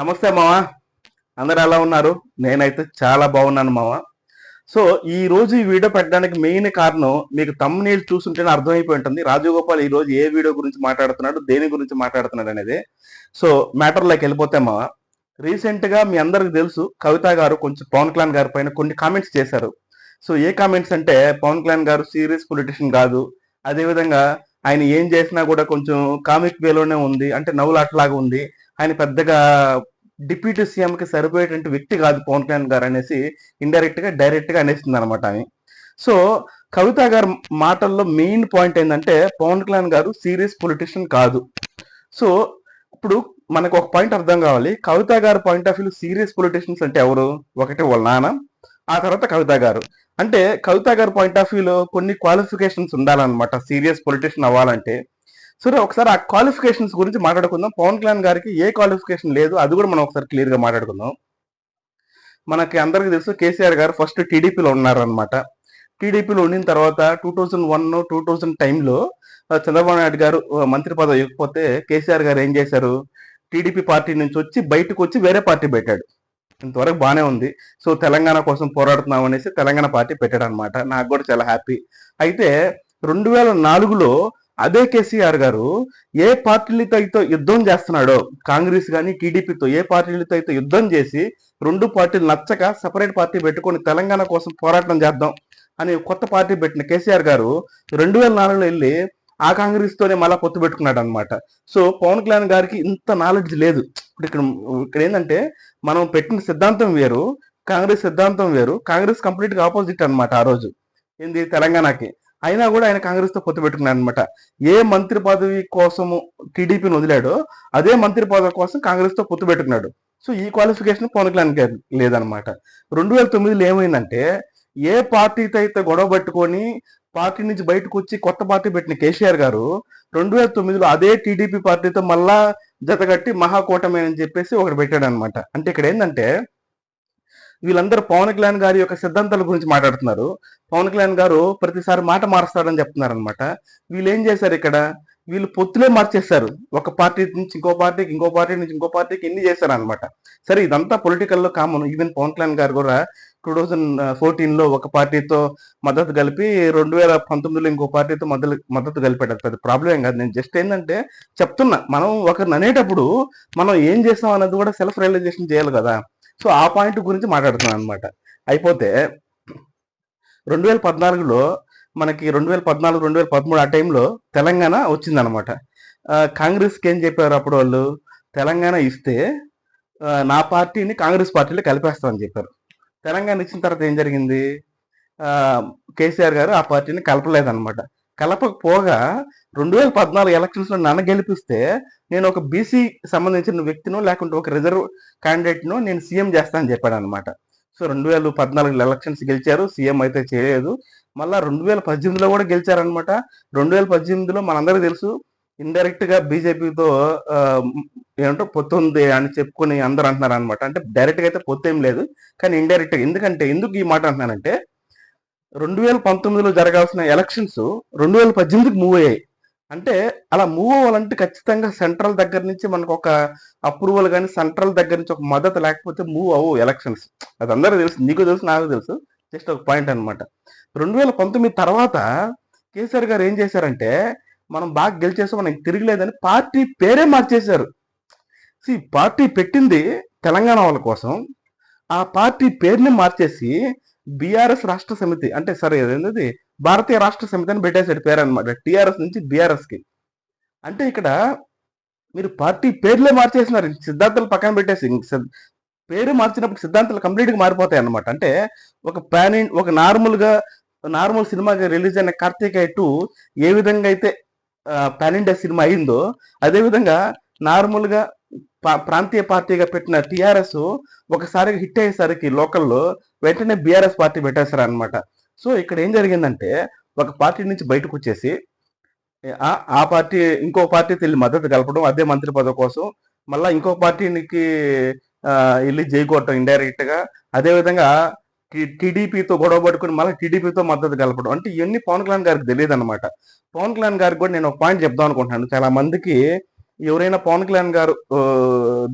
నమస్తే మామ. అందరు ఎలా ఉన్నారు? నేనైతే చాలా బాగున్నాను మామ. సో ఈ రోజు ఈ వీడియో పెట్టడానికి మెయిన్ కారణం మీకు thumbnail చూస్తుంటేనే అర్థమైపోయి ఉంటుంది రాజగోపాల్ ఈ రోజు ఏ వీడియో గురించి మాట్లాడుతున్నాడు, దేని గురించి మాట్లాడుతున్నాడు అనేది. సో మ్యాటర్లోకి వెళ్ళిపోతే మామ, రీసెంట్ గా మీ అందరికి తెలుసు కవిత గారు కొంచెం పవన్ కళ్యాణ్ గారి పైన కొన్ని కామెంట్స్ చేశారు. సో ఏ కామెంట్స్ అంటే పవన్ కళ్యాణ్ గారు సీరియస్ పొలిటిషియన్ కాదు, అదేవిధంగా ఆయన ఏం చేసినా కూడా కొంచెం కామిక్ వేలోనే ఉంది, అంటే నవ్వులాటలాగా ఉంది, ఆయన పెద్దగా డిప్యూటీ సీఎం కి సరిపోయేటువంటి వ్యక్తి కాదు పవన్ కళ్యాణ్ గారు అనేసి ఇండైరెక్ట్ గా డైరెక్ట్ గా అనేస్తుంది అనమాట ఆమె. సో కవిత గారి మాటల్లో మెయిన్ పాయింట్ ఏంటంటే పవన్ కళ్యాణ్ గారు సీరియస్ పొలిటిషియన్ కాదు. సో ఇప్పుడు మనకు ఒక పాయింట్ అర్థం కావాలి, కవిత గారి point of view serious politicians అంటే ఎవరు? ఒకటి వాళ్ళ నాన్న, ఆ తర్వాత కవిత గారు. అంటే కవిత గారి పాయింట్ ఆఫ్ వ్యూలో కొన్ని క్వాలిఫికేషన్స్ ఉండాలన్నమాట సీరియస్ పొలిటిషియన్ అవ్వాలంటే. సరే ఒకసారి ఆ క్వాలిఫికేషన్స్ గురించి మాట్లాడుకుందాం. పవన్ కళ్యాణ్ గారికి ఏ క్వాలిఫికేషన్ లేదు అది కూడా మనం ఒకసారి క్లియర్ గా మాట్లాడుకుందాం. మనకి అందరికి తెలుసు కేసీఆర్ గారు ఫస్ట్ టీడీపీలో ఉన్నారనమాట. టీడీపీలో ఉండిన తర్వాత 2001-2000 టైంలో చంద్రబాబు నాయుడు గారు మంత్రి పదవి ఇవ్వకపోతే కేసీఆర్ గారు ఏం చేశారు, టీడీపీ పార్టీ నుంచి వచ్చి బయటకు వచ్చి వేరే పార్టీ పెట్టాడు. ఇంతవరకు బాగానే ఉంది. సో తెలంగాణ కోసం పోరాడుతున్నాం అనేసి తెలంగాణ పార్టీ పెట్టాడు అనమాట. నాకు కూడా చాలా హ్యాపీ. అయితే 2004లో అదే కేసీఆర్ గారు ఏ పార్టీలతో అయితే యుద్ధం చేస్తున్నాడో, కాంగ్రెస్ కానీ టీడీపీతో ఏ పార్టీలతో అయితే యుద్ధం చేసి రెండు పార్టీలు నచ్చక సపరేట్ పార్టీ పెట్టుకొని తెలంగాణ కోసం పోరాటం చేద్దాం అని కొత్త పార్టీ పెట్టిన కేసీఆర్ గారు 2004లో వెళ్ళి ఆ కాంగ్రెస్ తోనే మళ్ళా పొత్తు పెట్టుకున్నాడు అనమాట. సో పవన్ కళ్యాణ్ గారికి ఇంత నాలెడ్జ్ లేదు. ఇప్పుడు ఇక్కడ ఏంటంటే మనం పెట్టిన సిద్ధాంతం వేరు, కాంగ్రెస్ సిద్ధాంతం వేరు. కాంగ్రెస్ కంప్లీట్ గా ఆపోజిట్ అనమాట ఆ రోజు ఏంది తెలంగాణకి. అయినా కూడా ఆయన కాంగ్రెస్ తో పొత్తు పెట్టుకున్నాడు అనమాట. ఏ మంత్రి పదవి కోసము టీడీపీని వదిలాడో అదే మంత్రి పదవి కోసం కాంగ్రెస్ తో పొత్తు పెట్టుకున్నాడు. సో ఈ క్వాలిఫికేషన్ పవన్ కళ్యాణ్ గారు లేదనమాట. 2009లో ఏమైందంటే ఏ పార్టీతో అయితే గొడవ పట్టుకొని పార్టీ నుంచి బయటకు వచ్చి కొత్త పార్టీ పెట్టిన కేసీఆర్ గారు 2009లో అదే టీడీపీ పార్టీతో మళ్ళా జతగట్టి మహాకూటమి అని చెప్పేసి ఒకటి పెట్టాడు అనమాట. అంటే ఇక్కడ ఏంటంటే వీళ్ళందరూ పవన్ కళ్యాణ్ గారి యొక్క సిద్ధాంతాల గురించి మాట్లాడుతున్నారు. పవన్ కళ్యాణ్ గారు ప్రతిసారి మాట మారుస్తాడని చెప్తున్నారు అనమాట. వీళ్ళు ఏం చేశారు ఇక్కడ, వీళ్ళు పొత్తులే మార్చేశారు. ఒక పార్టీ నుంచి ఇంకో పార్టీకి, ఇంకో పార్టీ నుంచి ఇంకో పార్టీకి ఎన్ని చేశారు అనమాట. సరే ఇదంతా పొలిటికల్లో కామన్. ఈవెన్ పవన్ కళ్యాణ్ గారు కూడా 2014లో ఒక పార్టీతో మద్దతు కలిపి 2019లో ఇంకో పార్టీతో మద్దతు కలిపాడు. అది పెద్ద ప్రాబ్లం ఏం కాదు. నేను జస్ట్ ఏంటంటే చెప్తున్నా, మనం ఒకరిని అనేటప్పుడు మనం ఏం చేస్తాం అన్నది కూడా సెల్ఫ్ రియలైజేషన్ చేయాలి కదా. సో ఆ పాయింట్ గురించి మాట్లాడుతున్నాను అనమాట. అయిపోతే 2014లో మనకి 2014-2013 ఆ టైంలో తెలంగాణ వచ్చిందనమాట. కాంగ్రెస్కి ఏం చెప్పారు అప్పుడు వాళ్ళు, తెలంగాణ ఇస్తే నా పార్టీని కాంగ్రెస్ పార్టీలో కలిపేస్తామని చెప్పారు. తెలంగాణ ఇచ్చిన తర్వాత ఏం జరిగింది, కేసీఆర్ గారు ఆ పార్టీని కలపలేదన్నమాట. కలపకపోగా 2014 ఎలక్షన్స్ లో నన్ను గెలిపిస్తే నేను ఒక బీసీ సంబంధించిన వ్యక్తినో లేకుంటే ఒక రిజర్వ్ క్యాండిడేట్ను నేను సీఎం చేస్తా అని చెప్పాడు అనమాట. సో 2014 ఎలక్షన్స్ గెలిచారు, సీఎం అయితే చేయలేదు. మళ్ళా 2018లో కూడా గెలిచారనమాట. 2018లో మనందరికీ తెలుసు ఇండైరెక్ట్ గా బీజేపీతో ఏమంటో పొత్తు ఉంది అని చెప్పుకొని అందరూ అంటున్నారు అనమాట. అంటే డైరెక్ట్ గా అయితే పొత్తు ఏం లేదు, కానీ ఇండైరెక్ట్ గా. ఎందుకు ఈ మాట అంటున్నానంటే 2019లో జరగాల్సిన ఎలక్షన్స్ 2018కి మూవ్ అయ్యాయి. అంటే అలా మూవ్ అవ్వాలంటే ఖచ్చితంగా సెంట్రల్ దగ్గర నుంచి మనకు ఒక అప్రూవల్ కానీ సెంట్రల్ దగ్గర నుంచి ఒక మద్దతు లేకపోతే మూవ్ అవ్వవు ఎలక్షన్స్. అది అందరూ తెలుసు, నీకు తెలుసు, నాకు తెలుసు. జస్ట్ ఒక పాయింట్ అనమాట. 2019 తర్వాత కేసీఆర్ గారు ఏం చేశారంటే మనం బాగా గెలిచేసాం, మనకి తిరగలేదని పార్టీ పేరే మార్చేశారు. పార్టీ పెట్టింది తెలంగాణ వాళ్ళ కోసం, ఆ పార్టీ పేరుని మార్చేసి బీఆర్ఎస్ రాష్ట్ర సమితి, అంటే సరే ఏంటది భారతీయ రాష్ట్ర సమితి అని పెట్టేసాడు పేరు అనమాట. టీఆర్ఎస్ నుంచి బీఆర్ఎస్ కి. అంటే ఇక్కడ మీరు పార్టీ పేర్లే మార్చేసినారు, సిద్ధాంతాలు పక్కన పెట్టేసి. పేరు మార్చినప్పుడు సిద్ధాంతాలు కంప్లీట్ గా మారిపోతాయి అన్నమాట. అంటే ఒక నార్మల్ సినిమాగా రిలీజ్ అయిన కార్తీకేయ 2 ఏ విధంగా అయితే పాన్ ఇండియా సినిమా అయిందో అదే విధంగా నార్మల్ గా ప్రాంతీయ పార్టీగా పెట్టిన టిఆర్ఎస్ ఒకసారి హిట్ అయ్యేసరికి లోకల్లో వెంటనే బీఆర్ఎస్ పార్టీ పెట్టేశారు అనమాట. సో ఇక్కడ ఏం జరిగిందంటే ఒక పార్టీ నుంచి బయటకు వచ్చేసి ఆ పార్టీ ఇంకో పార్టీ వెళ్ళి మద్దతు కలపడం, అదే మంత్రి పదవి కోసం మళ్ళీ ఇంకో పార్టీకి వెళ్ళి జైకోవటం ఇండైరెక్ట్ గా. అదే విధంగా టీడీపీతో గొడవ పట్టుకుని మళ్ళీ టీడీపీతో మద్దతు కలపడం. అంటే ఇవన్నీ పవన్ కళ్యాణ్ గారికి తెలియదు అనమాట. పవన్ కళ్యాణ్ గారికి కూడా నేను ఒక పాయింట్ చెప్దాం అనుకుంటున్నాను. చాలా మందికి ఎవరైనా పవన్ కళ్యాణ్ గారు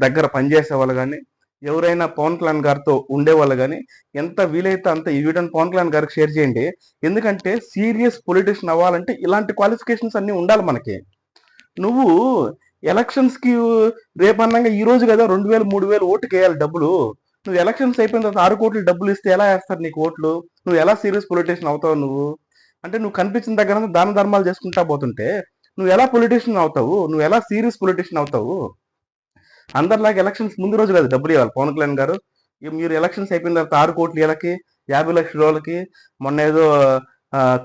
దగ్గర పనిచేసే వాళ్ళు కానీ, ఎవరైనా పవన్ కళ్యాణ్ గారితో ఉండేవాళ్ళు కానీ, ఎంత వీలైతే అంత ఈ వీడియోని పవన్ కళ్యాణ్ గారికి షేర్ చేయండి. ఎందుకంటే సీరియస్ పొలిటీషియన్ అవ్వాలంటే ఇలాంటి క్వాలిఫికేషన్స్ అన్నీ ఉండాలి మనకి. నువ్వు ఎలక్షన్స్ కి రేపన్నంగా ఈ రోజు కదా 2000 3000 ఓటుకి వేయాలి డబ్బులు. నువ్వు ఎలక్షన్స్ అయిపోయిన తర్వాత 6 కోట్లు డబ్బులు ఇస్తే ఎలా వేస్తారు నీకు ఓట్లు? నువ్వు ఎలా సీరియస్ పొలిటీషియన్ అవుతావు నువ్వు? అంటే నువ్వు కనిపించిన దగ్గర దాన ధర్మాలు చేసుకుంటా పోతుంటే నువ్వు ఎలా పొలిటీషియన్ అవుతావు? నువ్వు ఎలా సీరియస్ పొలిటీషియన్ అవుతావు? అందరిలాగా ఎలక్షన్స్ ముందు రోజు కాదు డబ్బులు ఇవ్వాలి పవన్ కళ్యాణ్ గారు. మీరు ఎలక్షన్స్ అయిపోయిన తర్వాత 6 కోట్లు వీళ్ళకి, 50 లక్షల వాళ్ళకి, మొన్న ఏదో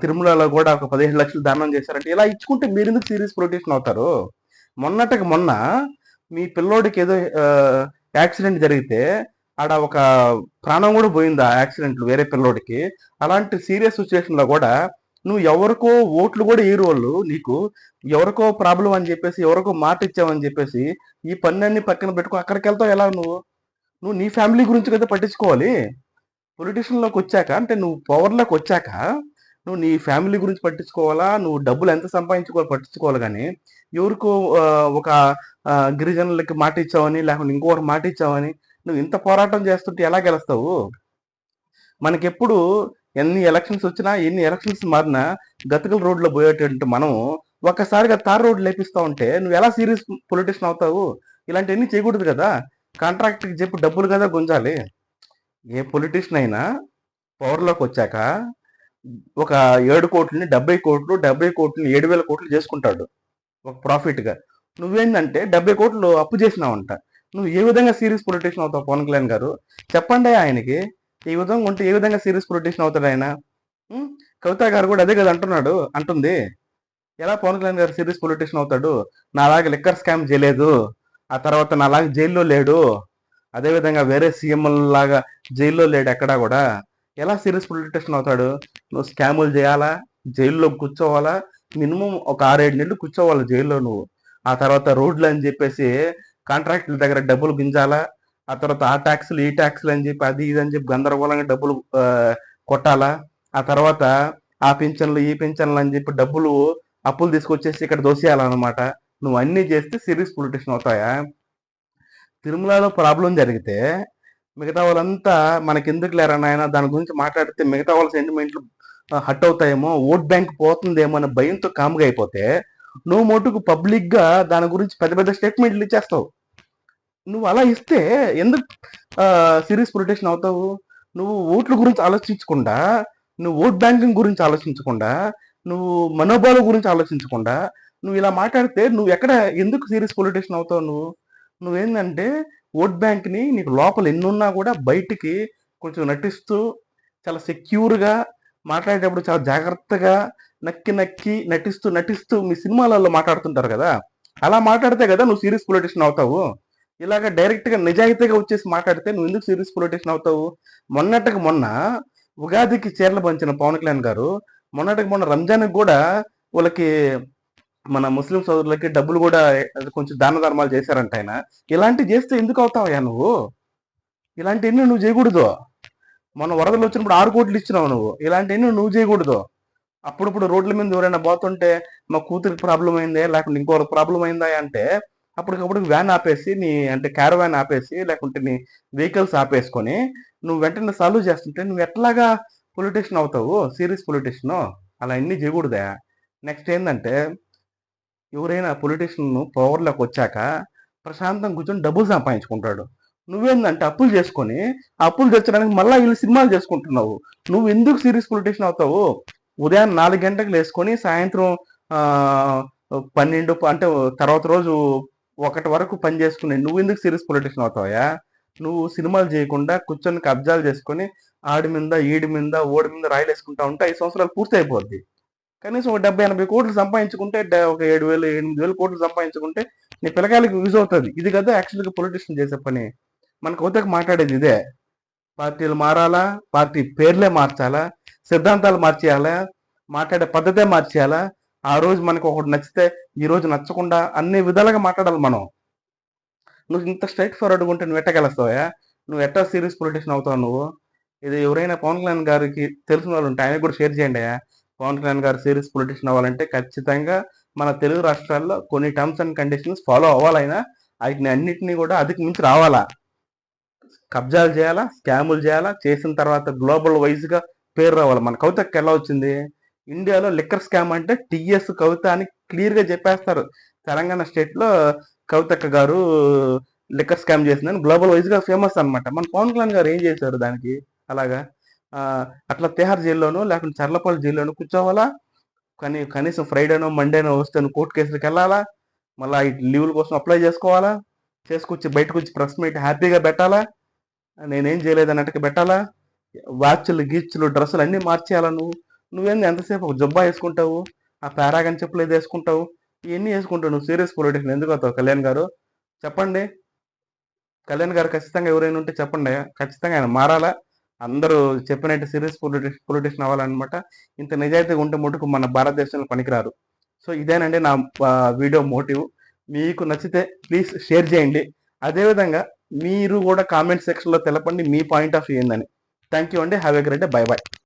తిరుమలలో కూడా ఒక 15 లక్షలు దానం చేశారంటే ఇలా ఇచ్చుకుంటే మీరు ఎందుకు సీరియస్ పొలిటీషియన్ అవుతారు? మొన్నటికి మొన్న మీ పిల్లోడికి ఏదో యాక్సిడెంట్ జరిగితే ఆడ ఒక ప్రాణం కూడా పోయింది ఆ యాక్సిడెంట్లు వేరే పిల్లోడికి. అలాంటి సీరియస్ సిచ్యువేషన్ లో కూడా నువ్వు ఎవరికో ఓట్లు కూడా ఏరు వాళ్ళు నీకు ఎవరికో ప్రాబ్లం అని చెప్పేసి ఎవరికో మాట ఇచ్చావని చెప్పేసి ఈ పన్నెన్ని పక్కన పెట్టుకో అక్కడికి వెళ్తావు ఎలా నువ్వు? నువ్వు నీ ఫ్యామిలీ గురించి కదా పట్టించుకోవాలి. పొలిటీషియన్లోకి వచ్చాక అంటే నువ్వు పవర్లోకి వచ్చాక నువ్వు నీ ఫ్యామిలీ గురించి పట్టించుకోవాలా, నువ్వు డబ్బులు ఎంత సంపాదించుకోవాలి పట్టించుకోవాలి కానీ ఎవరికో ఒక గిరిజనులకి మాట ఇచ్చావని లేకుంటే ఇంకొకటి మాట ఇచ్చావని నువ్వు ఇంత పోరాటం చేస్తుంటే ఎలా గెలుస్తావు? మనకెప్పుడు ఎన్ని ఎలక్షన్స్ వచ్చినా ఎన్ని ఎలక్షన్స్ మారినా గతుకుల రోడ్లో పోయేటట్టు మనం ఒక్కసారిగా తార్ రోడ్లు లేపిస్తా ఉంటే నువ్వు ఎలా సీరియస్ పొలిటీషియన్ అవుతావు? ఇలాంటివన్నీ చేయకూడదు కదా. కాంట్రాక్ట్కి చెప్పి డబ్బులు కదా గుంజాలి. ఏ పొలిటీషియన్ అయినా పవర్లోకి వచ్చాక ఒక 7 కోట్లని 70 కోట్లు, 70 కోట్లని 7,000 కోట్లు చేసుకుంటాడు ఒక ప్రాఫిట్గా. నువ్వేంటంటే 70 కోట్లు అప్పు చేసినావంట. నువ్వు ఏ విధంగా సీరియస్ పొలిటీషియన్ అవుతావు పవన్ కళ్యాణ్ గారు? చెప్పండి ఆయనకి. ఈ విధంగా ఉంటే ఏ విధంగా సీరియస్ పొలిటీషియన్ అవుతాడు ఆయన? కవిత గారు కూడా అదే కదా అంటుంది. ఎలా పవన్ కళ్యాణ్ గారు సీరియస్ పొలిటీషియన్ అవుతాడు? నాలాగా లిక్కర్ స్కామ్ చేయలేదు, ఆ తర్వాత నాలాగా జైల్లో లేడు, అదేవిధంగా వేరే సీఎం లాగా జైల్లో లేడు ఎక్కడా కూడా. ఎలా సీరియస్ పొలిటీషియన్ అవుతాడు? నువ్వు స్కాములు చేయాలా, జైల్లో కూర్చోవాలా, మినిమం ఒక 6-7 నెలలు కూర్చోవాలి జైల్లో నువ్వు. ఆ తర్వాత రోడ్లు అని చెప్పేసి కాంట్రాక్టుల దగ్గర డబ్బులు గుంజాలా, ఆ తర్వాత ఆ ట్యాక్సులు ఈ ట్యాక్సులు అని చెప్పి అది ఇది అని చెప్పి గందరగోళంగా డబ్బులు కొట్టాలా, ఆ తర్వాత ఆ పింఛన్లు ఈ పింఛన్లు అని చెప్పి డబ్బులు అప్పులు తీసుకొచ్చేసి ఇక్కడ దోసేయాలన్నమాట. నువ్వు అన్నీ చేస్తే సీరియస్ పొలిటీషియన్ అవుతాయా? తిరుమలలో ప్రాబ్లం జరిగితే మిగతా వాళ్ళంతా మనకెందుకు లేరా నాయన దాని గురించి మాట్లాడితే మిగతా వాళ్ళ సెంటిమెంట్లు హట్ అవుతాయేమో, ఓట్ బ్యాంక్ పోతుందేమో అనే భయంతో కామ్గా అయిపోతే నువ్వు మటుకు పబ్లిక్గా దాని గురించి పెద్ద పెద్ద స్టేట్మెంట్లు ఇచ్చేస్తావు. నువ్వు అలా ఇస్తే ఎందుకు సీరియస్ పొలిటీషియన్ అవుతావు? నువ్వు ఓట్ల గురించి ఆలోచించకుండా, నువ్వు ఓట్ బ్యాంకింగ్ గురించి ఆలోచించకుండా, నువ్వు మనోభావాల గురించి ఆలోచించకుండా నువ్వు ఇలా మాట్లాడితే నువ్వు ఎక్కడ ఎందుకు సీరియస్ పొలిటీషియన్ అవుతావు నువ్వు? నువ్వేందంటే ఓట్ బ్యాంక్ని నీకు లోపల ఎన్నున్నా కూడా బయటికి కొంచెం నటిస్తూ చాలా సెక్యూర్గా మాట్లాడేటప్పుడు చాలా జాగ్రత్తగా నక్కి నక్కి నటిస్తూ నటిస్తూ మీ సినిమాలలో మాట్లాడుతుంటారు కదా, అలా మాట్లాడితే కదా నువ్వు సీరియస్ పొలిటీషియన్ అవుతావు. ఇలాగ డైరెక్ట్గా నిజాయితీగా వచ్చేసి మాట్లాడితే నువ్వు ఎందుకు సీరియస్ పొలిటీషియన్ అవుతావు? మొన్నటికి మొన్న ఉగాదికి చీరలు పంచిన పవన్ కళ్యాణ్ గారు మొన్నటికి మొన్న రంజాన్కి కూడా వాళ్ళకి మన ముస్లిం సోదరులకి డబ్బులు కూడా కొంచెం దాన ధర్మాలు చేశారంట ఆయన. ఇలాంటివి చేస్తే ఎందుకు అవుతావయ్యా నువ్వు? ఇలాంటివన్నీ నువ్వు చేయకూడదు. మొన్న వరదలు వచ్చినప్పుడు 6 కోట్లు ఇచ్చినావు నువ్వు. ఇలాంటివన్నీ నువ్వు చేయకూడదు. అప్పుడప్పుడు రోడ్ల మీద ఎవరైనా పోతుంటే మా కూతురికి ప్రాబ్లం అయిందే లేకుంటే ఇంకొకరికి ప్రాబ్లం అయిందా అంటే అప్పటికప్పుడు వ్యాన్ ఆపేసి నీ అంటే క్యారవాన్ ఆపేసి లేకుంటే నీ వెహికల్స్ ఆపేసుకొని నువ్వు వెంటనే సాల్వ్ చేస్తుంటే నువ్వు ఎట్లాగా పొలిటీషియన్ అవుతావు? సీరియస్ పొలిటీషియన్ అలా అన్నీ చేయకూడదా? నెక్స్ట్ ఏంటంటే ఎవరైనా పొలిటీషియన్ పవర్లోకి వచ్చాక ప్రశాంతం కూర్చొని డబ్బులు సంపాదించుకుంటాడు. నువ్వేందంటే అప్పులు చేసుకొని ఆ అప్పులు తెచ్చడానికి మళ్ళీ వీళ్ళు సినిమాలు చేసుకుంటున్నావు. నువ్వు ఎందుకు సీరియస్ పొలిటీషియన్ అవుతావు? ఉదయం 4 గంటలకు లేసుకొని సాయంత్రం 12 అంటే తర్వాత రోజు 1 వరకు పని చేసుకుని నువ్వు ఎందుకు సీరియస్ పొలిటీషియన్ అవుతావా? నువ్వు సినిమాలు చేయకుండా కూర్చొని కబ్జాలు చేసుకొని ఆడి మీద ఈడి మీద ఓడి మీద రాయలు వేసుకుంటా ఉంటే 5 సంవత్సరాలు పూర్తి అయిపోద్ది. కనీసం ఒక 70-80 కోట్లు సంపాదించుకుంటే ఒక 7,000 8,000 కోట్లు సంపాదించుకుంటే నీ పిల్లకాయలకి యూజ్ అవుతుంది. ఇది కదా యాక్చువల్గా పొలిటీషియన్ చేసే పని. మనకు అవతకి మాట్లాడేది ఇదే. పార్టీలు మారాలా, పార్టీ పేర్లే మార్చాలా, సిద్ధాంతాలు మార్చేయాలా, మాట్లాడే పద్ధతే మార్చేయాలా. ఆ రోజు మనకు ఒకటి నచ్చితే ఈ రోజు నచ్చకుండా అన్ని విధాలుగా మాట్లాడాలి మనం. నువ్వు ఇంత స్ట్రైట్ ఫార్వర్డ్గా ఉంటే నువ్వు ఎట్టగలుస్తావా? నువ్వు ఎట్టా సీరియస్ పొలిటీషియన్ అవుతావు నువ్వు? ఇది ఎవరైనా పవన్ కళ్యాణ్ గారికి తెలిసిన వాళ్ళు ఉంటే ఆయన కూడా షేర్ చేయండి. పవన్ కళ్యాణ్ గారు సీరియస్ పొలిటీషియన్ అవ్వాలంటే ఖచ్చితంగా మన తెలుగు రాష్ట్రాల్లో కొన్ని టర్మ్స్ అండ్ కండిషన్స్ ఫాలో అవ్వాలైనా వాటిని అన్నింటినీ కూడా అధిగమించి రావాలా. కబ్జాలు చేయాలా, స్కాములు చేయాలా, చేసిన తర్వాత గ్లోబల్ వైజ్గా పేరు రావాలి. మన కవితకి ఎలా వచ్చింది? ఇండియాలో లిక్కర్ స్కామ్ అంటే టిఎస్ కవిత అని క్లియర్గా చెప్పేస్తారు. తెలంగాణ స్టేట్లో కవితక్క గారు లిక్కర్ స్కామ్ చేసిందని గ్లోబల్ వైజ్గా ఫేమస్ అనమాట. మన పవన్ కళ్యాణ్ గారు ఏం చేశారు దానికి? అలాగా అట్లా తిహార్ జైల్లోనూ లేకుంటే చర్లపల్లి జైల్లోనూ కూర్చోవాలా, కానీ కనీసం ఫ్రైడేనో మండేనో వస్తే నువ్వు కోర్టు కేసులకు వెళ్ళాలా, మళ్ళీ లీవుల కోసం అప్లై చేసుకోవాలా, చేసుకొచ్చి బయటకు వచ్చి ప్రెస్ మీట్ హ్యాపీగా పెట్టాలా, నేనేం చేయలేదు అన్నట్టుగా పెట్టాలా, వాచ్లు గీచ్లు డ్రెస్సులు అన్నీ మార్చేయాలా. నువ్వేంది ఎంతసేపు ఒక జుబ్బా వేసుకుంటావు, ఆ పారాగన్ చెప్పులు ఏది వేసుకుంటావు, ఇవన్నీ వేసుకుంటావు. నువ్వు సీరియస్ పొలిటిక్స్ ఎందుకు అవుతావు? కళ్యాణ్ గారు చెప్పండి. కళ్యాణ్ గారు ఖచ్చితంగా ఎవరైనా ఉంటే చెప్పండి. ఖచ్చితంగా ఆయన మారాలా. అందరూ చెప్పినట్టు సీరియస్ పొలిటిషియన్ అవ్వాలన్నమాట. ఇంత నిజాయితీగా ఉంటే మటుకు మన భారతదేశంలో పనికిరారు. సో ఇదేనండి నా వీడియో మోటివ్. మీకు నచ్చితే ప్లీజ్ షేర్ చేయండి. అదేవిధంగా మీరు కూడా కామెంట్ సెక్షన్లో తెలపండి మీ పాయింట్ ఆఫ్ వ్యూ ఏందని. థ్యాంక్ యూ అండి. Have a great day. By by.